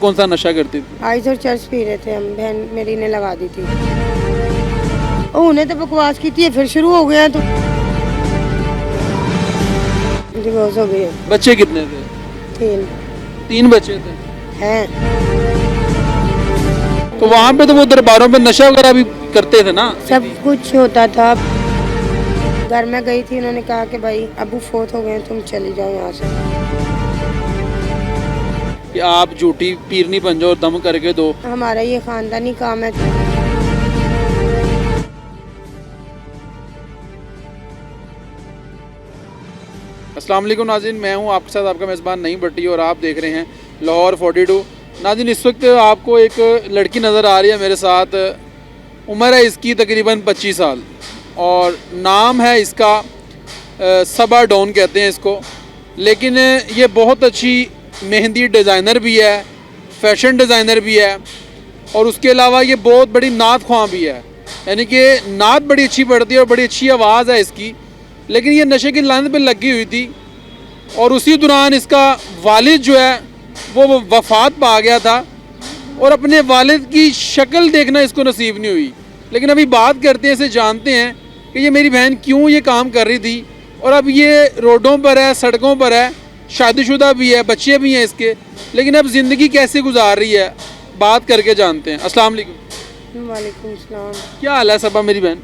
कौन सा नशा करती थी? आइस और चर्च पी रहे थे हम, बहन मेरी ने लगा दी थी। उन्हें तो बकवास की थी, फिर शुरू हो गया तो डिवोर्स हो गई। बच्चे कितने थे? 3 3 बच्चे थे। हैं। तो वहाँ पे तो वो दरबारों पे नशा वगैरह भी करते थे ना? सब कुछ होता था। घर में गई थी, उन्होंने कहा कि भाई अबू फोत हो गए, तुम चली जाओ यहाँ से। कि आप झूठी पीरनी बन जाओ और दम करके दो। हमारा ये खानदानी काम है। अस्सलाम वालेकुम नाज़रीन, मैं हूं आपके साथ आपका मेज़बान नईम भट्टी और आप देख रहे हैं लाहौर 42। नाज़रीन, इस वक्त आपको एक लड़की नज़र आ रही है मेरे साथ। उम्र है इसकी तकरीबन 25 साल और नाम है इसका सबा डॉन कहते हैं इसको। लेकिन ये बहुत अच्छी मेहंदी डिज़ाइनर भी है, फैशन डिज़ाइनर भी है और उसके अलावा ये बहुत बड़ी नात ख्वां भी है। यानी कि नात बड़ी अच्छी पढ़ती है और बड़ी अच्छी आवाज़ है इसकी। लेकिन ये नशे की लानत पे लगी हुई थी और उसी दौरान इसका वालिद जो है वो वफ़ात पा गया था और अपने वालिद की शक्ल देखना इसको नसीब नहीं हुई। लेकिन अभी बात करते हैं, इसे जानते हैं कि ये मेरी बहन क्यों ये काम कर रही थी और अब ये रोडों पर है, सड़कों पर है, शादीशुदा भी है, बच्चे भी हैं इसके, लेकिन अब ज़िंदगी कैसे गुजार रही है, बात करके जानते हैं। अस्सलाम वालेकुम। वालेकुम सलाम। क्या हाल है सबा मेरी बहन?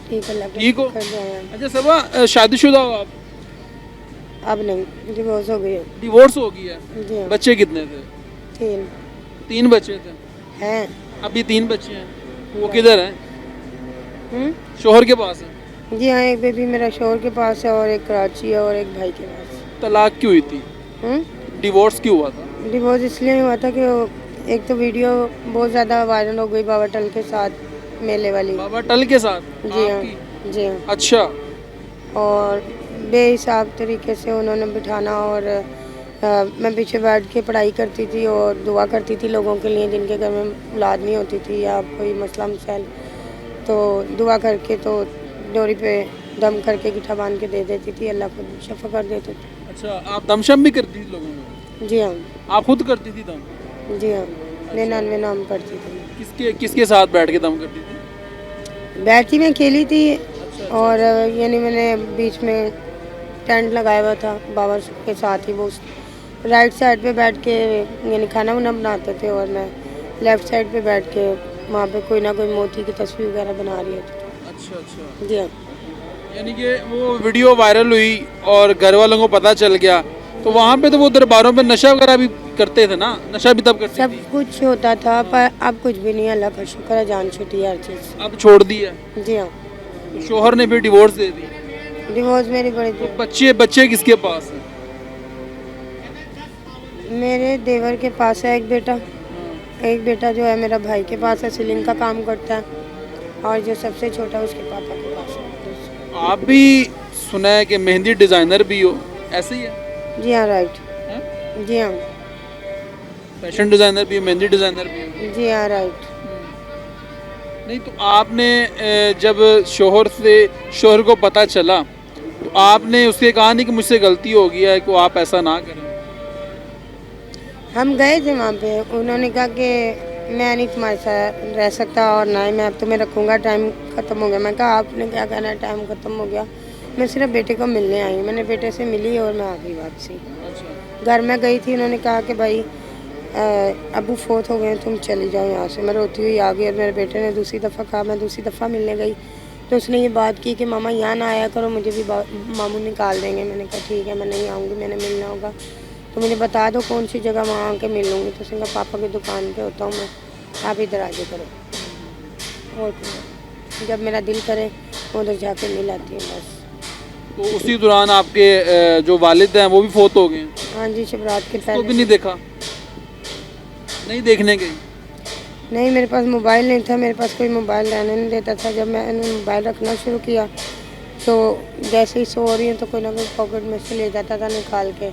ठीक है, ठीक हो? कर जाए। अच्छा सबा, शादीशुदा हो आप? अब नहीं, डिवोर्स हो गई। डिवोर्स हो गई है। जी हाँ। बच्चे कितने थे? 3 3 बच्चे थे। हैं। अभी 3 बच्चे हैं। वो किधर हैं? शोहर के पास है? जी हाँ, एक बेबी मेरा शोहर के पास है और एक कराची है और एक भाई के पास। तलाक क्यों हुई थी? डिवोर्स क्यों हुआ था? डिवोर्स इसलिए हुआ था कि एक तो वीडियो बहुत ज़्यादा वायरल हो गई बाबा टल के साथ, मेले वाली। बाबा टल के साथ? जी हाँ। आपकी? जी हाँ। अच्छा। और बेहिसाब तरीके से उन्होंने बिठाना और मैं पीछे बैठ के पढ़ाई करती थी और दुआ करती थी लोगों के लिए जिनके घर में औलाद नहीं होती थी या कोई मसला मसाइल, तो दुआ करके तो डोरी पे दम करके गिठा बांध के दे देती थी, अल्लाह को शफा कर देते थे। अच्छा, आप दमशम भी करती थी लोगों में? जी हाँ। आप खुद करती थी दम? जी हाँ, 99 नाम पढ़ती थी। किसके किसके साथ बैठ के दम करती थी? बैठी में खेली थी अच्छा, और यानी मैंने बीच में टेंट लगाया हुआ था बाबा के साथ ही, वो राइट साइड पे बैठ के यानी खाना वाना बनाते थे और मैं लेफ़्ट साइड पे बैठ के वहाँ पे कोई ना कोई मोती की तस्वीर वगैरह बना रही होती थी। अच्छा अच्छा। जी हाँ। यानी कि वो वीडियो वायरल हुई और घर वालों को पता चल गया, तो वहाँ पे तो वो दरबारों पे नशा वगैरह भी करते थे ना? नशा भी तब करते सब थे? कुछ होता था पर अब कुछ भी नहीं, अल्लाह का शुक्र है, जान छुटी है हर चीज़। अब छोड़ दी है? जी हाँ। तो शोहर ने फिर डिवोर्स दे दी? डिवोर्स मेरी बड़ी तो बच्चे बच्चे किसके पास हैं? मेरे देवर के पास है एक बेटा। एक बेटा जो है मेरा भाई के पास है, सिलिंग का काम करता है, और जो सबसे छोटा है उसके पापा के पास है। आप भी सुना है कि मेहंदी डिज़ाइनर भी हो, ऐसे ही है? जी हाँ, राइट। हैं? जी हाँ। फैशन डिज़ाइनर भी हो, मेहंदी डिज़ाइनर भी हो? जी हाँ, राइट। नहीं, तो आपने जब शोहर को पता चला तो आपने उससे कहा नहीं कि मुझसे गलती हो गई है, कि आप ऐसा ना करें? हम गए थे वहाँ पे, उन्होंने कहा कि मैं नहीं तुम्हारे साथ रह सकता और ना ही मैं अब तुम्हें रखूँगा, टाइम ख़त्म हो गया। मैं कहा आपने क्या कहना है, टाइम ख़त्म हो गया, मैं सिर्फ बेटे को मिलने आई हूँ। मैंने बेटे से मिली और मैं आ गई वापसी। अच्छा। घर में गई थी, उन्होंने कहा कि भाई अबू फोत हो गए, तुम चली जाओ यहाँ से। मैं रोती हुई आ गई और मेरे बेटे ने दूसरी दफ़ा कहा, मैं दूसरी दफ़ा मिलने गई तो उसने ये बात की कि मामा यहाँ ना आया करो, मुझे भी मामू निकाल देंगे। मैंने कहा ठीक है, मैं नहीं आऊँगी, मैंने मिलना होगा तो मुझे बता दो कौन सी जगह, वहाँ आके मिल लूँगी। तो उसने कहा पापा की दुकान पे होता हूँ मैं, आप इधर आ जाया करो। और जब मेरा दिल करे उधर जाके मिल आती हूँ बस। तो उसी दौरान आपके जो वालिद हैं वो भी फोत हो गए? हाँ जी, शिवरात के तो पहले। भी नहीं देखा? नहीं देखने गई? नहीं, मेरे पास मोबाइल नहीं था, मेरे पास कोई मोबाइल रहने नहीं देता था। जब मैंने मोबाइल रखना शुरू किया तो जैसे ही सो रही हूँ तो कोई ना कोई पॉकेट में से ले जाता था निकाल के।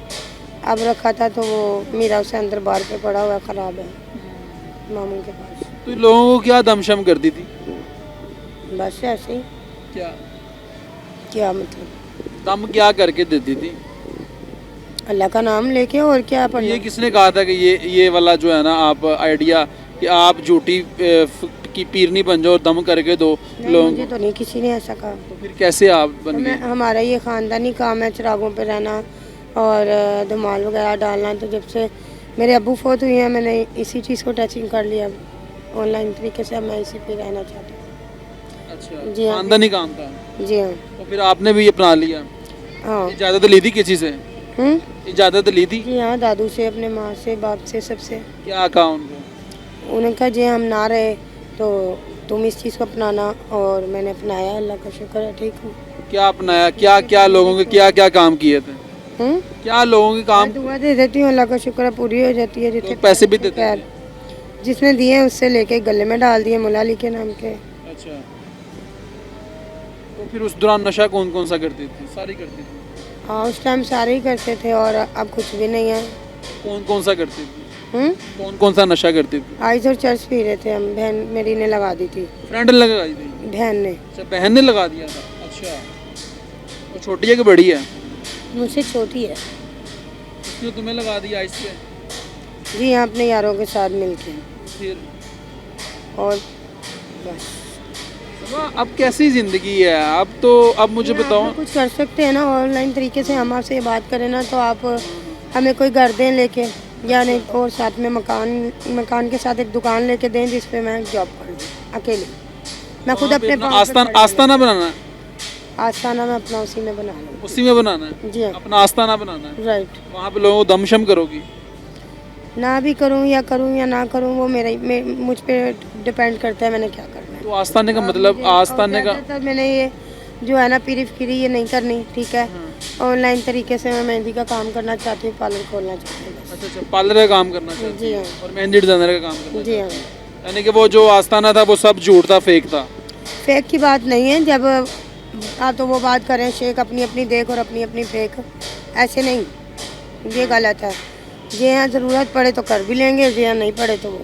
अब रखा था तो वो मीरा उसे अंदर बार पे पड़ा हुआ ख़राब है मामू के पास। तो लोगों को क्या दमशम करती थी? बस ऐसे ही। क्या क्या मतलब? दम क्या करके देती थी? अल्लाह का नाम लेके, और क्या पढ़ना। ये किसने कहा था कि ये वाला जो है ना आप आइडिया कि आप झूठी की पीरनी बन जाओ और दम करके दो नहीं, लोगों मुझे को, तो नहीं किसी ने ऐसा कहा। तो फिर कैसे आप बन गए? हमारा ये ख़ानदानी काम है चिरागों पे रहना और धमाल वगैरह डालना। तो जब से मेरे अब्बू फोत हुए हैं मैंने इसी चीज़ को टचिंग कर लिया ऑनलाइन तरीके से। अब मैं इसी पे रहना चाहती हूँ। अच्छा, जी हाँ। खानदानी काम था, जी हाँ। तो फिर आपने भी ये अपना लिया? हाँ। इजाज़त ली थी किसी से? इजाज़त ली थी? जी हाँ, दादू से, अपने माँ से, बाप से, सबसे। क्या कहा उनको? उन्होंने कहा जी हम ना रहे तो तुम इस चीज़ को अपनाना, और मैंने अपनाया, अल्लाह का शुक्र है, ठीक हूँ। क्या अपनाया? क्या क्या लोगों के क्या क्या काम किए थे? क्या लोगों के काम? मैं दुआ दे देती हूँ, अल्लाह का शुक्र है पूरी हो जाती है। जितने तो पैसे भी देते खैर, थे? जिसने दिए हैं उससे लेके गले में डाल दिए, मुला अली के नाम के। अच्छा, तो फिर उस दौरान नशा कौन कौन सा करती थी? सारी करती थी? हाँ, उस टाइम सारे ही करते थे, और अब कुछ भी नहीं है। कौन कौन सा करती थी? कौन कौन सा नशा करती थी? आइस और चर्च पी रहे थे हम, बहन मेरी ने लगा दी थी। फ्रेंड ने लगाई थी? बहन ने। अच्छा, बहन ने लगा दिया था। अच्छा, वो छोटी है कि बड़ी है? मुझसे छोटी है। उसने तुम्हें लगा दिया आइस पे? जी हाँ, अपने यारों के साथ मिलके। फिर और बस। अब कैसी ज़िंदगी है? अब तो अब मुझे आप बताओ। लोग कुछ कर सकते हैं ना ऑनलाइन तरीके से। हम आपसे ये बात करें ना तो आप हमें कोई घर दें लेके, या नहीं, और साथ में मकान के साथ एक दुकान लेके दें जिस पे मैं जॉब करूँ अकेले। मैं खुद अपने पाँव पे खड़ी हूँ। आस्ताना बनाना है? आस्थाना मैं अपना उसी में बना लूँ। उसी में बनाना है? जी हाँ। अपना आस्ताना बनाना है? राइट। वहाँ पे लोगों को दमशम करोगी? ना भी करूँ या ना करूँ, वो मुझ पे डिपेंड करता है मैंने क्या करना है। तो आस्ताने का मतलब, आस्ताने का ज़्यादातर मैंने ये जो है ना पीरी फिरी ये नहीं करनी, ठीक है। ऑनलाइन तरीके से मैं मेहंदी का काम करना चाहती हूँ, पार्लर खोलना चाहती हूँ बस। अच्छा अच्छा, पार्लर का काम करना चाहती जी है हाँ। और मेहंदी डिजाइनर का काम करना जी हाँ। चाहती है। यानी कि वो जो आस्ताना था वो सब झूठ था, फेक था? फेक की बात नहीं है। जब आप तो वो बात करें शेख अपनी अपनी देख और अपनी अपनी फेक, ऐसे नहीं, ये गलत है। जी यहाँ ज़रूरत पड़े तो कर भी लेंगे, जी यहाँ नहीं पड़े तो वो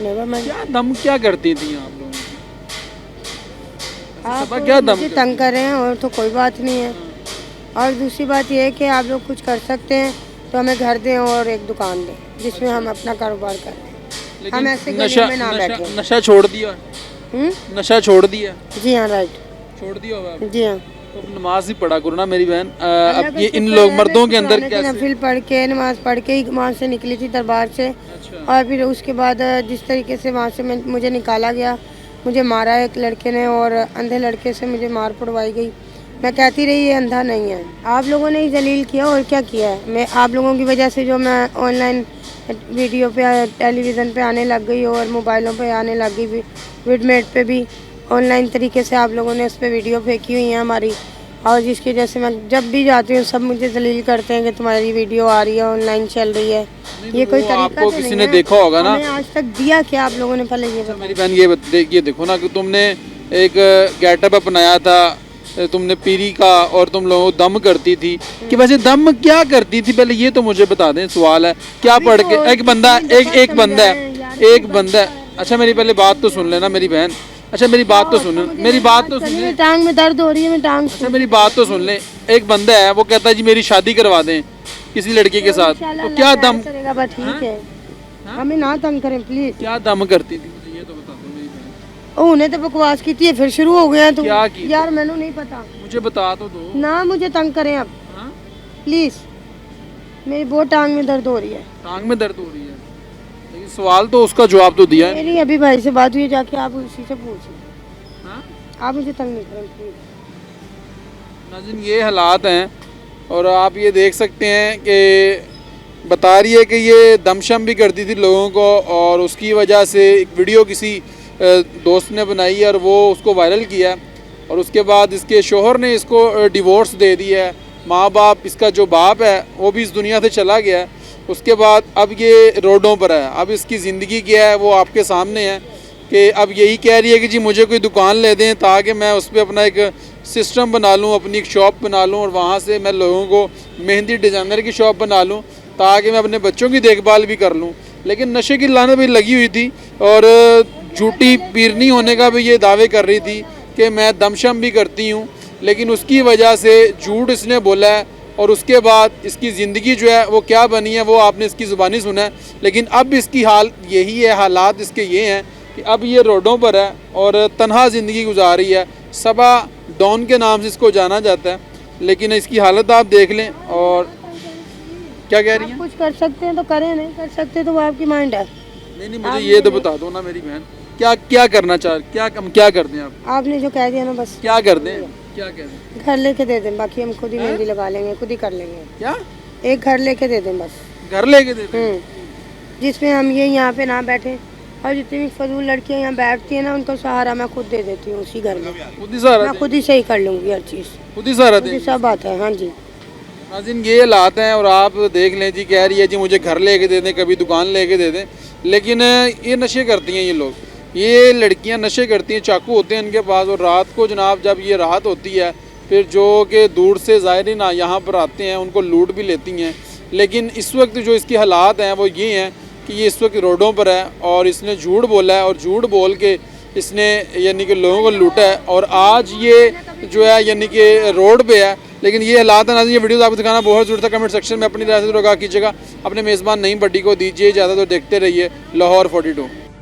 नेवर माइंड। क्या दम क्या करती थी आप लोग? आप क्या दम मुझे तंग कर रहे हैं और तो कोई बात नहीं है। और दूसरी बात ये है कि आप लोग कुछ कर सकते हैं तो हमें घर दें और एक दुकान दें जिसमें हम अपना कारोबार करें। हम ऐसे गलियों में ना बैठे। नशा छोड़ दिया? नशा छोड़ दिया? जी हाँ, राइट, छोड़ दिया होगा? जी हाँ। तो नमाज ही पढ़ा करो ना मेरी बहन। अब ये इन लोग मर्दों के अंदर क्या? नफिल पढ़ के, नमाज पढ़ के ही वहाँ से निकली थी दरबार से। अच्छा। और फिर उसके बाद जिस तरीके से वहाँ से मुझे निकाला गया, मुझे मारा एक लड़के ने, और अंधे लड़के से मुझे मार पड़वाई गई। मैं कहती रही ये अंधा नहीं है। आप लोगों ने ही जलील किया और क्या किया है। मैं आप लोगों की वजह से जो मैं ऑनलाइन वीडियो पे, टेलीविज़न पे आने लग गई और मोबाइलों पे आने लग गई, विडमेट पे भी ऑनलाइन तरीके से आप लोगों ने उस पर वीडियो फेंकी हुई है हमारी। और जिसकी वजह से मैं जब भी जाती हूँ सब मुझे जलील करते हैं कि तुम्हारी वीडियो आ रही है, ऑनलाइन चल रही है। ये कोई तरीका आपको तो किसी नहीं ने है। देखा होगा ना? हमें आज तक दिया क्या आप लोगों ने, पहले ये बताओ। मेरी बहन ये देखो ना कि तुमने एक गेटअप अपनाया था, तुमने पीरी का, और तुम लोगों को दम करती थी कि वैसे दम क्या करती थी पहले ये तो मुझे बता दें। सवाल है क्या पढ़ के एक बंदा एक बंदा अच्छा मेरी पहले बात तो सुन लेना मेरी बहन। अच्छा मेरी बात तो सुन, मेरी बात तो सुन ले। टांग में दर्द हो रही है, मैं टांग। अच्छा मेरी बात तो सुन ले। एक बंदा है वो कहता है जी मेरी शादी करवा दें किसी लड़की के साथ, तो क्या दम करेगा? बस ठीक है, हमें ना तंग करें प्लीज। क्या दम करती थी मुझे ये तो बता दो मेरी बहन। उन्हें तो बकवास की थी, फिर शुरू हो गया। तो क्या की? यार मैंने नहीं पता, मुझे बता तो दो ना मुझे तंग करें अब हाँ? प्लीज। मेरी बहुत टांग में दर्द हो रही है। टांग में दर्द हो रही है, लेकिन सवाल तो उसका जवाब तो दिया है। मेरी अभी भाई से बात हुई, जाके आप उसी से पूछिए। हाँ? आप मुझे तंग नहीं करें प्लीज। नाज़रीन ये हालात हैं और आप ये देख सकते हैं कि बता रही है कि ये दमशम भी करती थी लोगों को, और उसकी वजह से एक वीडियो किसी दोस्त ने बनाई है और वो उसको वायरल किया, और उसके बाद इसके शोहर ने इसको डिवोर्स दे दिया है। माँ बाप, इसका जो बाप है वो भी इस दुनिया से चला गया है। उसके बाद अब ये रोडों पर है। अब इसकी ज़िंदगी क्या है वो आपके सामने है कि अब यही कह रही है कि जी मुझे कोई दुकान ले दें ताकि मैं उस पर अपना एक सिस्टम बना लूँ, अपनी एक शॉप बना लूँ, और वहाँ से मैं लोगों को मेहंदी डिज़ाइनर की शॉप बना लूँ ताकि मैं अपने बच्चों की देखभाल भी कर लूँ। लेकिन नशे की लानत भी लगी हुई थी और झूठी पीरनी होने का भी ये दावे कर रही थी कि मैं दमशम भी करती हूँ, लेकिन उसकी वजह से झूठ इसने बोला है और उसके बाद इसकी ज़िंदगी जो है वो क्या बनी है वो आपने इसकी ज़ुबानी सुना है। लेकिन अब इसकी हाल यही है, हालात इसके ये हैं कि अब ये रोडों पर है और तन्हा ज़िंदगी गुजार रही है। सबा डॉन के नाम से इसको जाना जाता है, लेकिन इसकी हालत आप देख लें। और क्या कह रही हैं? कुछ कर सकते हैं तो करें, नहीं कर सकते तो वो आपकी माइंड है। नहीं, मुझे ये तो बता दो ना मेरी बहन, क्या क्या करना चाह, क्या कर दें आप? आपने जो कह दिया ना बस क्या कर दें? क्या कह दें? घर लेके दे दें, बाकी हम खुद ही मेहंदी लगा लेंगे, खुद ही कर लेंगे। क्या एक घर लेके दे दें बस, घर लेके दे दें? जिसमें हम ये यहाँ पे ना बैठे और जितनी भी फजूल लड़कियाँ यहाँ बैठती हैं ना उनको सहारा मैं खुद दे देती हूँ उसी घर में। खुद ही सहारा मैं दें? खुद ही सही कर लूँगी हर चीज़, खुद ही सहारा खुद दें? ही सब बात है। हाँ जी, नाज़रीन ये हालात हैं। और आप देख लें जी, कह रही है जी मुझे घर लेके दे दें, कभी दुकान लेके दे दें, लेकिन ये नशे करती हैं ये लोग, ये लड़कियां नशे करती हैं, चाकू होते हैं इनके पास। और रात को जनाब जब ये रात होती है फिर जो कि दूर से ज़ायरीन यहाँ पर आते हैं उनको लूट भी लेती हैं। लेकिन इस वक्त जो इसकी हालात हैं वो ये हैं कि ये इस वक्त रोडों पर है और इसने झूठ बोला है और झूठ बोल के इसने यानी कि लोगों को लूटा है और आज ये जो है यानी कि रोड पे है। लेकिन ये हालात है नाज़रीन। ये वीडियो आपको दिखाना बहुत ज़रूरत है। कमेंट सेक्शन में अपनी राय से कीजिएगा। अपने मेज़बान नईम भट्टी को दीजिए इजाज़त और देखते रहिए लाहौर 42।